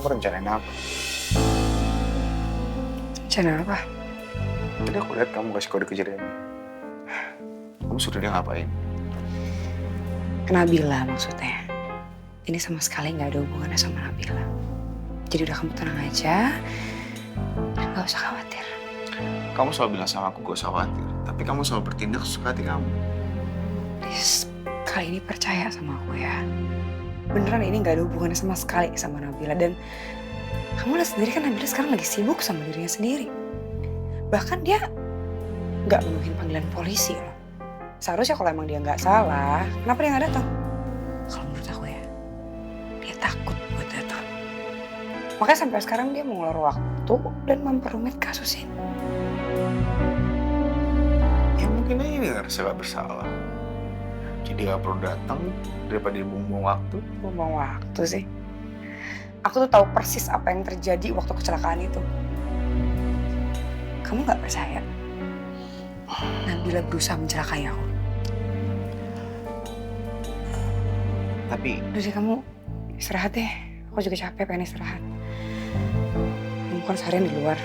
kamu rencanain apa? Rencana apa? Tadi aku lihat kamu kasih kode ke Jeremy. Kamu suruh dia ngapain? Nabila maksudnya. Ini sama sekali nggak ada hubungannya sama Nabila. Jadi udah kamu tenang aja, nggak usah khawatir. Kamu selalu bilang sama aku gak usah khawatir, tapi kamu selalu bertindak sesuka hati kamu. Please, kali ini percaya sama aku ya. Beneran ini nggak ada hubungannya sama sekali sama Nabila. Dan kamu lihat sendiri kan Nabila sekarang lagi sibuk sama dirinya sendiri. Bahkan dia nggak menuhin panggilan polisi loh. Seharusnya kalau emang dia nggak salah, kenapa dia nggak datang? Kalau menurut aku ya, dia takut buat datang. Makanya sampai sekarang dia mengulur waktu dan memperumit kasus ini. Ya mungkin aja dia ngerasa gak bersalah. Jadi gak perlu datang daripada dia buang-buang waktu. Buang waktu sih. Aku tuh tahu persis apa yang terjadi waktu kecelakaan itu. Kamu nggak percaya? Nabila berusaha mencelakai aku. Tapi Udah deh kamu istirahat deh. Aku juga capek pengen istirahat. Kamu kan seharian di luar.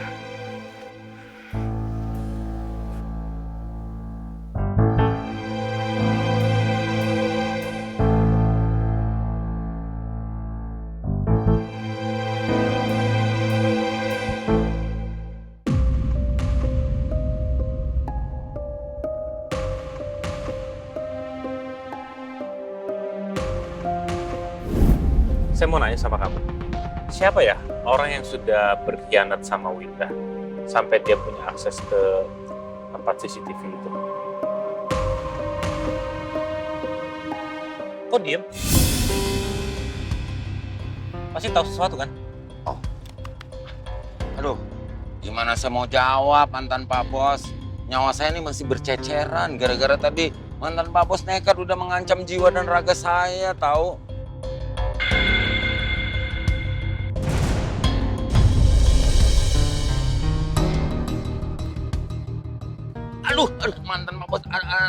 Saya mau nanya sama kamu, siapa ya orang yang sudah berkhianat sama Winda sampai dia punya akses ke tempat CCTV itu? Kok diem? Pasti tahu sesuatu kan? Aduh, gimana saya mau jawab mantan Pak Bos? Nyawa saya ini masih berceceran gara-gara tadi mantan Pak Bos nekat udah mengancam jiwa dan raga saya, tahu? Aduh, mantan Pak Bos,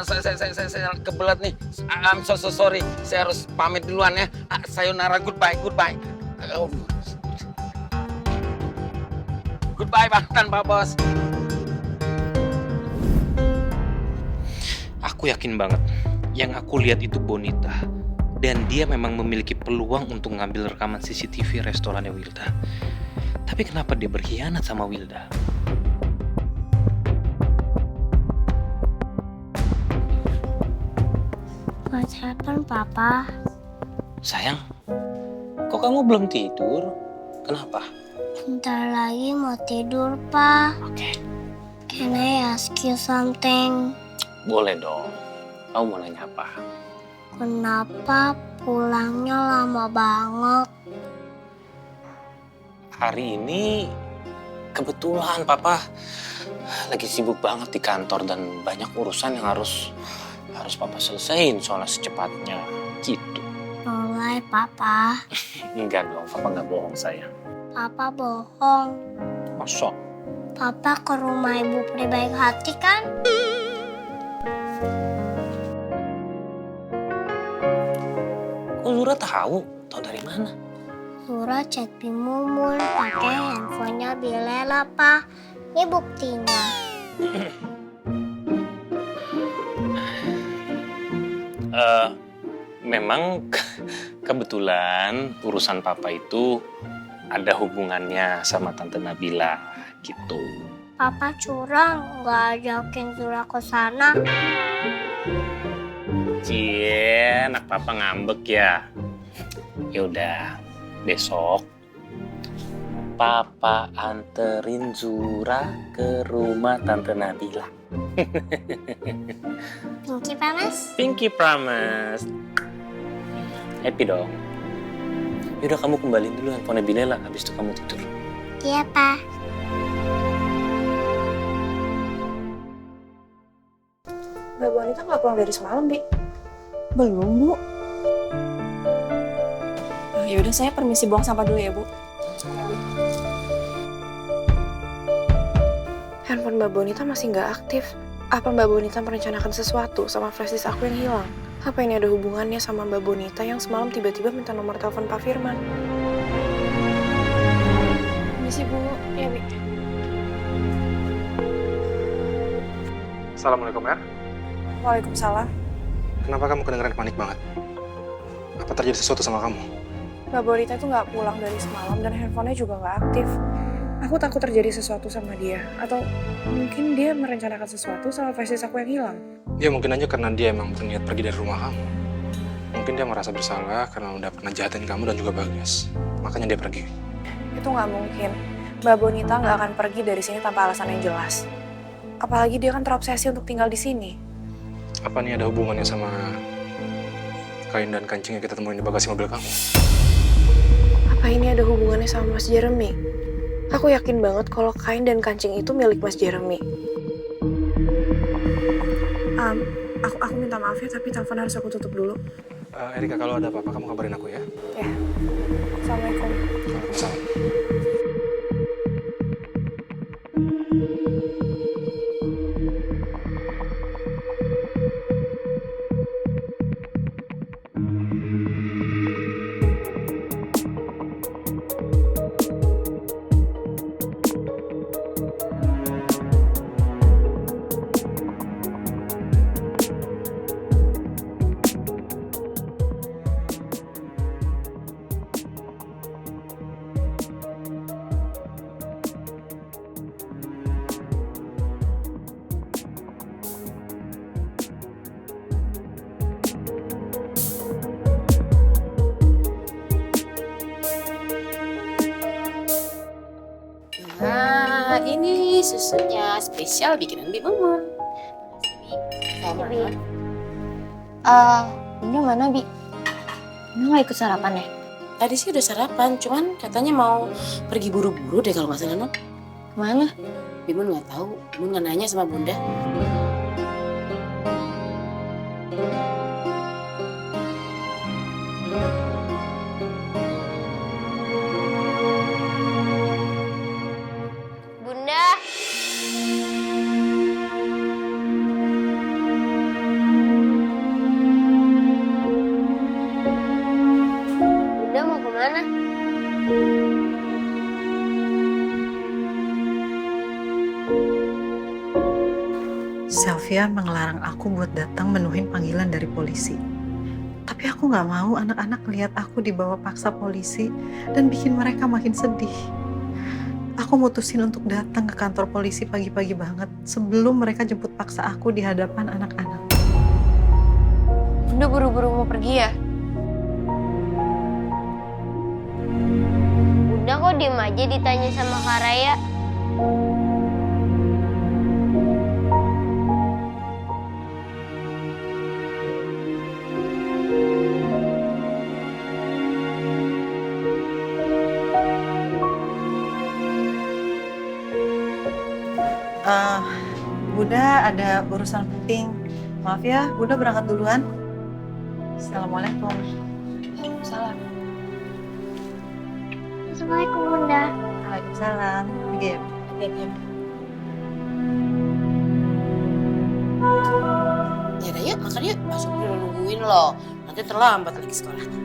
saya kebelat nih. I'm so sorry. Saya harus pamit duluan ya. Sayonara, goodbye. Goodbye, mantan Pak Bos. Aku yakin banget, yang aku lihat itu Bonita. Dan dia memang memiliki peluang untuk ngambil rekaman CCTV restorannya Wilda. Tapi kenapa dia berkhianat sama Wilda? What happened, Papa? Sayang, kok kamu belum tidur? Kenapa? Bentar lagi mau tidur, Pa. Oke, Can I ask you something? boleh dong. Kamu mau nanya apa? Kenapa pulangnya lama banget? Hari ini kebetulan Papa lagi sibuk banget di kantor dan banyak urusan yang harus Papa selesaiin soalnya secepatnya gitu. Mulai, Papa. Enggak dong, Papa nggak bohong sayang. Papa bohong. Masa? Papa ke rumah Ibu Pri baik hati kan? Kok Zura tahu? Tahu dari mana? Zura chat Bimumun pakai handphonenya Bilela, Pa. Ini buktinya. Memang kebetulan urusan Papa itu ada hubungannya sama Tante Nabila gitu. Papa curang, nggak ajakin Zura ke sana. Cie, anak Papa ngambek ya. Yaudah, besok Papa anterin Zura ke rumah Tante Nabila. Pinky Promise? Pinky promise. Happy dong. Yaudah kamu kembaliin dulu handphone Bilela, habis itu kamu tidur. Iya, Pa. Mbak Bonita nggak pulang dari semalam, Bi? Belum, Bu. Yaudah saya permisi buang sampah dulu ya, Bu. Handphone Mbak Bonita masih nggak aktif. Apa Mbak Bonita merencanakan sesuatu sama flash disk aku yang hilang? Apa ini ada hubungannya sama Mbak Bonita yang semalam tiba-tiba minta nomor telepon Pak Firman? Permisi, Bu. Ya, Bi. Assalamualaikum, Er. Waalaikumsalam. Kenapa kamu kedengeran panik banget? Apa terjadi sesuatu sama kamu? Mbak Bonita tuh nggak pulang dari semalam dan handphonenya juga nggak aktif. Aku takut terjadi sesuatu sama dia. Atau mungkin dia merencanakan sesuatu sama flash aku yang hilang. Ya mungkin aja karena dia emang berniat pergi dari rumah kamu. Mungkin dia merasa bersalah karena udah pernah jahatin kamu dan juga Bagas. Makanya dia pergi. Itu nggak mungkin. Mbak Bonita nggak akan pergi dari sini tanpa alasan yang jelas. Apalagi dia kan terobsesi untuk tinggal di sini. Apa nih ada hubungannya sama kain dan kancing yang kita temuin di bagasi mobil kamu? Apa ini ada hubungannya sama Mas Jeremy? Aku yakin banget kalau kain dan kancing itu milik Mas Jeremy. Aku minta maaf ya, tapi telepon harus aku tutup dulu. Erika, kalau ada apa-apa kamu kabarin aku ya. Ya. Assalamualaikum. Waalaikumsalam. Nah, ini susunya spesial bikinan Bi Mumun. Bunda mana, Bi? Bunda nggak ikut sarapan ya? Tadi sih udah sarapan, cuman katanya mau pergi buru-buru deh kalau nggak salah, Non. Kemana? Bimun nggak tahu, Bimun nggak nanya sama Bunda. Bunda! Bunda mau kemana? Sylvia mengelarang aku buat datang menuhin panggilan dari polisi. Tapi aku nggak mau anak-anak lihat aku dibawa paksa polisi dan bikin mereka makin sedih. Aku mutusin untuk datang ke kantor polisi pagi-pagi banget sebelum mereka jemput paksa aku di hadapan anak-anak. Bunda buru-buru mau pergi ya? Bunda kok diem aja ditanya sama Kak Raya? Bunda ada urusan penting. Maaf ya, Bunda berangkat duluan. Assalamualaikum. Salam. Assalamualaikum Bunda. Waalaikumsalam. Pergi ya. Ya udah yuk, makan yuk. Masuk dulu nungguin loh. Nanti terlambat lagi sekolahnya.